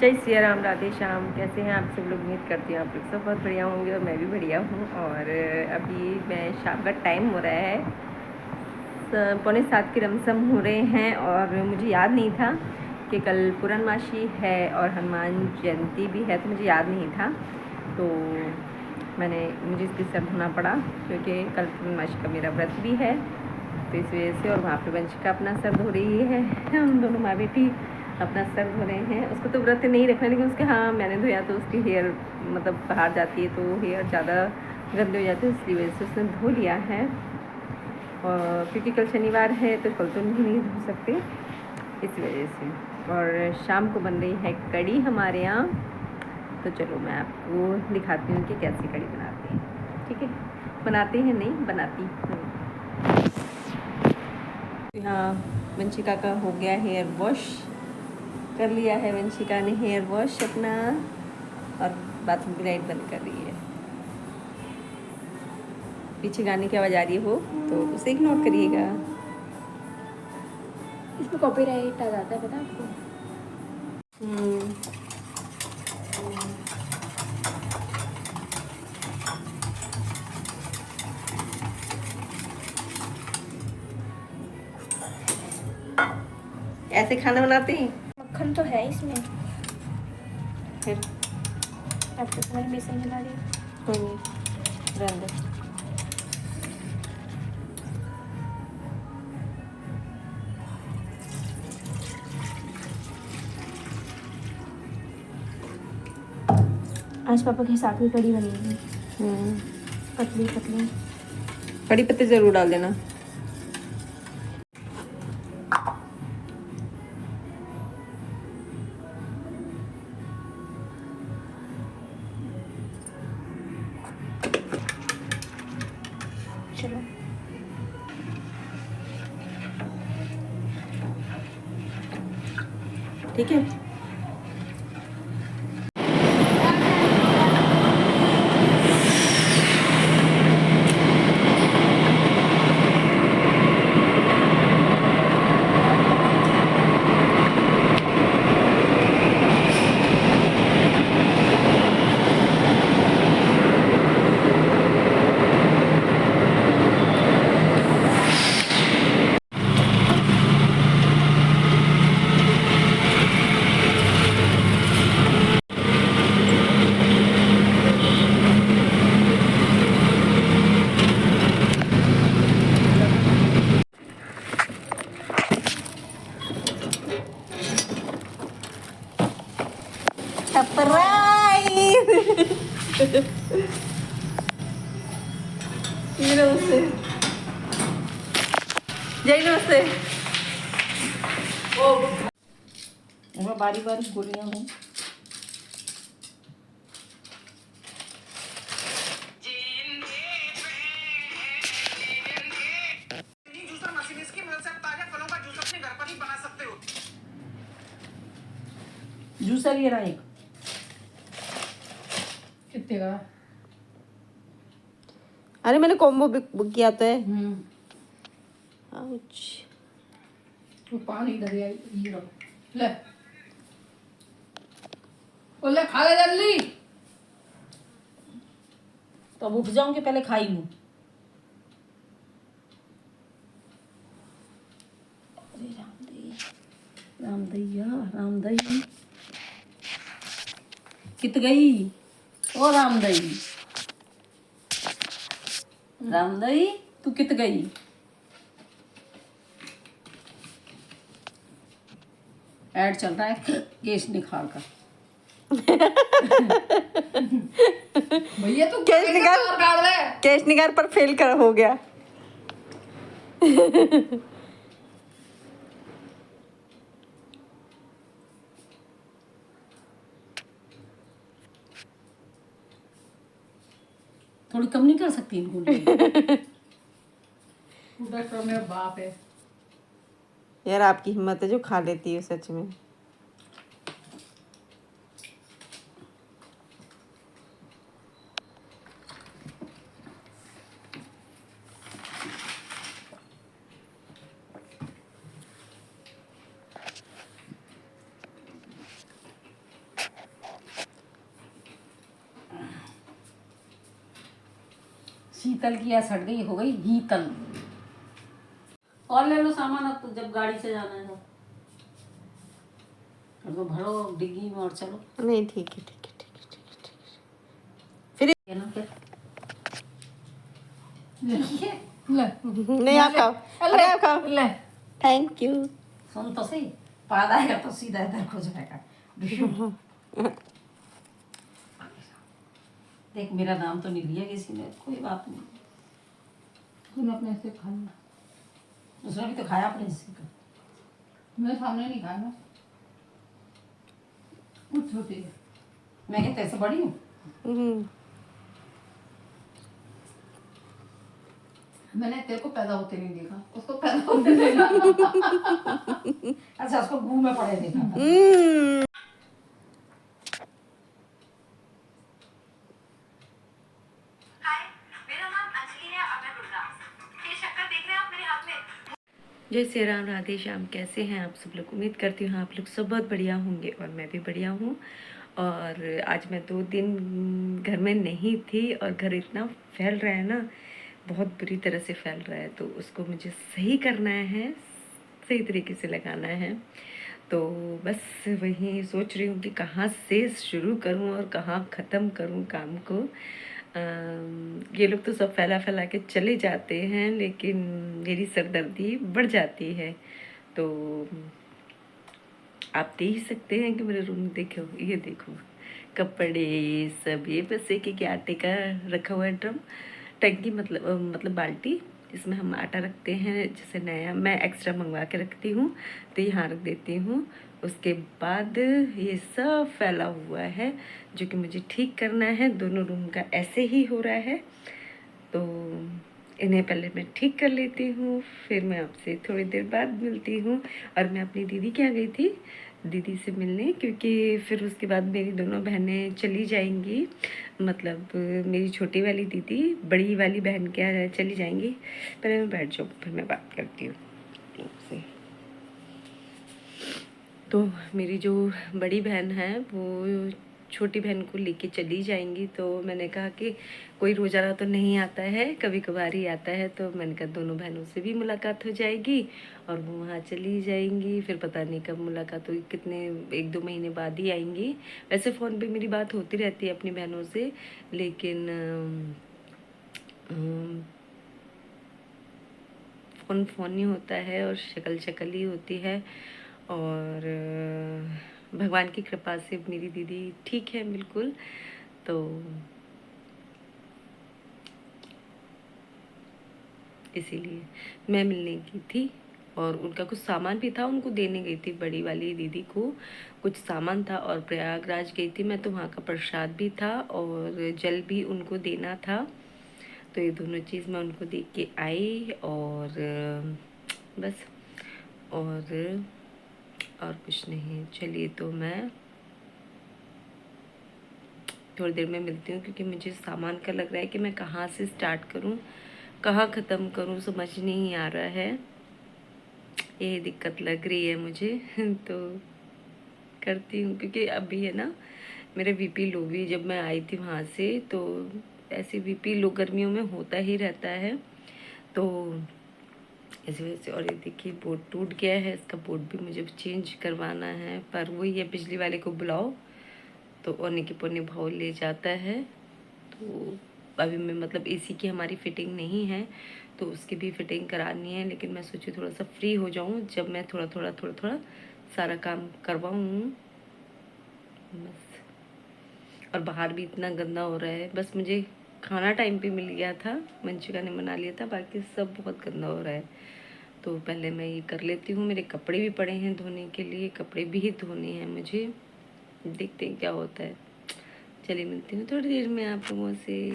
जय सिया राम, राधे श्याम। कैसे हैं आप सब लोग? उम्मीद करती हूँ आप लोग सब बहुत बढ़िया होंगे और मैं भी बढ़िया हूँ। और अभी मैं शाम का टाइम हो रहा है, 6:45 के लमसम हो रहे हैं। और मुझे याद नहीं था कि कल पूर्णमासी है और हनुमान जयंती भी है, तो मुझे याद नहीं था। तो मुझे इसके सर धोना पड़ा क्योंकि कल पूर्णमासी का मेरा व्रत भी है, तो इस वजह से। और वहाँ पर वंशिका अपना सर धो रही है, हम दोनों माँ बेटी अपना सर धो रहे हैं। उसको तो व्रत नहीं रखना, लेकिन उसके हाँ मैंने धोया तो उसकी हेयर मतलब बाहर जाती है, तो हेयर ज़्यादा गंदे हो जाते हैं, इसलिए वजह से उसने धो लिया है। और क्योंकि कल शनिवार है तो कल तो नहीं धो सकते, इस वजह से। और शाम को बन रही है कड़ी हमारे यहाँ, तो चलो मैं आपको दिखाती हूँ कि कैसी कड़ी बनाते हैं। ठीक है, बनाते हैं नहीं बनाती हूँ। यहाँ वंशिका का हो गया हेयर वॉश, कर लिया है वंशिका ने हेयर वॉश अपना, और बाथरूम की लाइट बंद कर रही है। पीछे गाने की आवाज़ आ रही हो तो उसे इग्नोर करिएगा। इसमें कॉपीराइट आ जाता है, पता है आपको? ऐसे खाना बनाते हैं मक्खन तो है इसमें, फिर अब तो तुम्हारी बेसन हिला रही है। कोई नहीं, रहने दो। आज पापा के साथ में कड़ी बनेगी, हम्म, पतली पतली। कड़ी पत्ते ज़रूर डाल देना। चलो ठीक है, नमस्ते जय नमस्ते। ओ बारी बारी गोलियां हूँ। जूसर ये रहा एक, कितने का? अरे मैंने कॉम्बो बुक किया था। आउच। वो पानी इधर ये लो ले, ओ ले खा ले जल्दी। तो अब उठ जाऊंगी, पहले खाई लूं। रामदैया रामदई कित गई? ओ रामदई रामदई तू कित गई? ऐड चल रहा है केश निखार का। भैया तू केश निकाल, और काट ले। केश निकाल पर फेल कर हो गया। थोड़ी कम नहीं कर सकती इनको? डॉक्टर मेरा बाप है यार, आपकी हिम्मत है जो खा लेती है सच में। शीतल की या सर्दी हो गई हीतल। और ले लो सामान अब तो, जब गाड़ी से जाना है तो भरो डिग्गी में और चलो। नहीं ठीक है ठीक है ठीक है ठीक है ठीक है। फिर ये ना फिर ले नहीं आप खाओ, अरे आप खाओ। ले थैंक यू। सुन तो सही, पाद आएगा तो सीधा इधर को जाएगा। देख मेरा नाम तो नहीं लिया किसी ने, कोई बात नहीं। तूने अपने से खा लिया। उसने भी तो खाया अपने हिस्से का। मेरे सामने नहीं खाया ना, कुछ छोटी है। मैं क्या तेरे से बड़ी हूँ? मैंने तेरे को पैदा होते नहीं देखा, उसको पैदा होते देखा। अच्छा उसको मुंह में पड़े देखा। जय श्री राम, राधे श्याम। कैसे हैं आप सब लोग? उम्मीद करती हूँ आप लोग सब बहुत बढ़िया होंगे और मैं भी बढ़िया हूँ। और आज मैं 2 दिन घर में नहीं थी और घर इतना फैल रहा है ना, बहुत बुरी तरह से फैल रहा है, तो उसको मुझे सही करना है, सही तरीके से लगाना है। तो बस वही सोच रही हूँ कि कहाँ से शुरू करूँ और कहाँ ख़त्म करूँ काम को। ये लोग तो सब फैला फैला के चले जाते हैं, लेकिन मेरी सरदर्दी बढ़ जाती है। तो आप देख ही सकते हैं कि मेरे रूम देखो, ये देखो कपड़े सब, ये बस एक आटे का रखा हुआ है ड्रम, टंकी मतलब बाल्टी, इसमें हम आटा रखते हैं। जैसे नया मैं एक्स्ट्रा मंगवा के रखती हूँ तो यहाँ रख देती हूँ। उसके बाद ये सब फैला हुआ है जो कि मुझे ठीक करना है। दोनों रूम का ऐसे ही हो रहा है, तो इन्हें पहले मैं ठीक कर लेती हूँ, फिर मैं आपसे थोड़ी देर बाद मिलती हूँ। और मैं अपनी दीदी के यहाँ गई थी, दीदी से मिलने, क्योंकि फिर उसके बाद मेरी दोनों बहनें चली जाएंगी। मतलब मेरी छोटी वाली दीदी बड़ी वाली बहन के यहाँ चली जाएंगी। पहले मैं बैठ जाऊँ, फिर मैं बात करती हूँ आपसे। तो मेरी जो बड़ी बहन है वो छोटी बहन को लेके चली जाएंगी। तो मैंने कहा कि कोई रोज़ाना तो नहीं आता है, कभी कभार ही आता है, तो मैंने कहा दोनों बहनों से भी मुलाकात हो जाएगी और वो वहाँ चली जाएंगी। फिर पता नहीं कब मुलाकात हुई, कितने 1-2 महीने बाद ही आएंगी। वैसे फ़ोन पे मेरी बात होती रहती है अपनी बहनों से, लेकिन फ़ोन ही होता है और शक्ल ही होती है। और भगवान की कृपा से मेरी दीदी ठीक है बिल्कुल। तो इसीलिए मैं मिलने की थी और उनका कुछ सामान भी था, उनको देने गई थी बड़ी वाली दीदी को, कुछ सामान था। और प्रयागराज गई थी मैं, तो वहाँ का प्रसाद भी था और जल भी उनको देना था। तो ये दोनों चीज़ मैं उनको दे के आई और बस, और कुछ नहीं। चलिए तो मैं थोड़ी देर में मिलती हूँ, क्योंकि मुझे सामान का लग रहा है कि मैं कहाँ से स्टार्ट करूँ, कहाँ ख़त्म करूँ, समझ नहीं आ रहा है। ये दिक्कत लग रही है मुझे। तो करती हूँ, क्योंकि अभी है ना मेरा बीपी लो भी, जब मैं आई थी वहाँ से तो ऐसे बीपी लो गर्मियों में होता ही रहता है, तो इस वजह से। और ये देखिए बोर्ड टूट गया है, इसका बोर्ड भी मुझे चेंज करवाना है। पर वही है, बिजली वाले को बुलाओ तो औने के पौने भाव ले जाता है। तो अभी मैं मतलब एसी की हमारी फिटिंग नहीं है, तो उसकी भी फिटिंग करानी है। लेकिन मैं सोची थोड़ा सा फ्री हो जाऊं, जब मैं थोड़ा थोड़ा सारा काम करवाऊँ बस। और बाहर भी इतना गंदा हो रहा है, बस मुझे खाना टाइम पे मिल गया था, मंचूरियन बना लिया था, बाकी सब बहुत गंदा हो रहा है। तो पहले मैं ये कर लेती हूँ। मेरे कपड़े भी पड़े हैं धोने के लिए, कपड़े भी धोने हैं मुझे, देखते हैं क्या होता है। चलिए मिलती हूँ थोड़ी देर में आप लोगों से।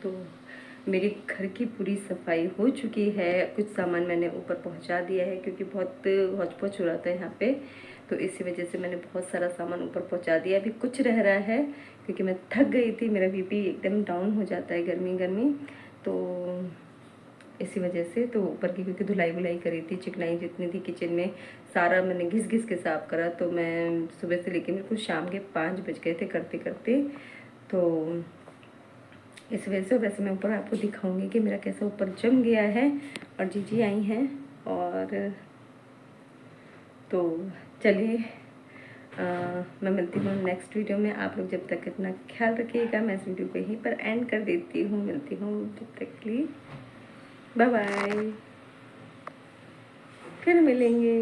तो मेरे घर की पूरी सफाई हो चुकी है, कुछ सामान मैंने ऊपर पहुंचा दिया है, क्योंकि बहुत हौच पौच हो रहा था यहाँ पे, तो इसी वजह से मैंने बहुत सारा सामान ऊपर पहुंचा दिया। अभी कुछ रह रहा है, क्योंकि मैं थक गई थी, मेरा बीपी एकदम डाउन हो जाता है गर्मी गर्मी। तो इसी वजह से। तो ऊपर की क्योंकि धुलाई वुलाई करी थी, चिकनाई जितनी थी किचन में सारा मैंने घिस घिस के साफ़ करा। तो मैं सुबह से लेकर मेरे को शाम के 5 बज गए थे करते करते। तो इस वजह से वैसे मैं ऊपर आपको दिखाऊंगी कि मेरा कैसा ऊपर जम गया है। और जीजी आई हैं। और तो चलिए मैं मिलती हूँ नेक्स्ट वीडियो में। आप लोग जब तक अपना ख्याल रखिएगा। मैं इस वीडियो को यहीं पर एंड कर देती हूँ। मिलती हूँ जब तक के लिए, बाय बाय, फिर मिलेंगे।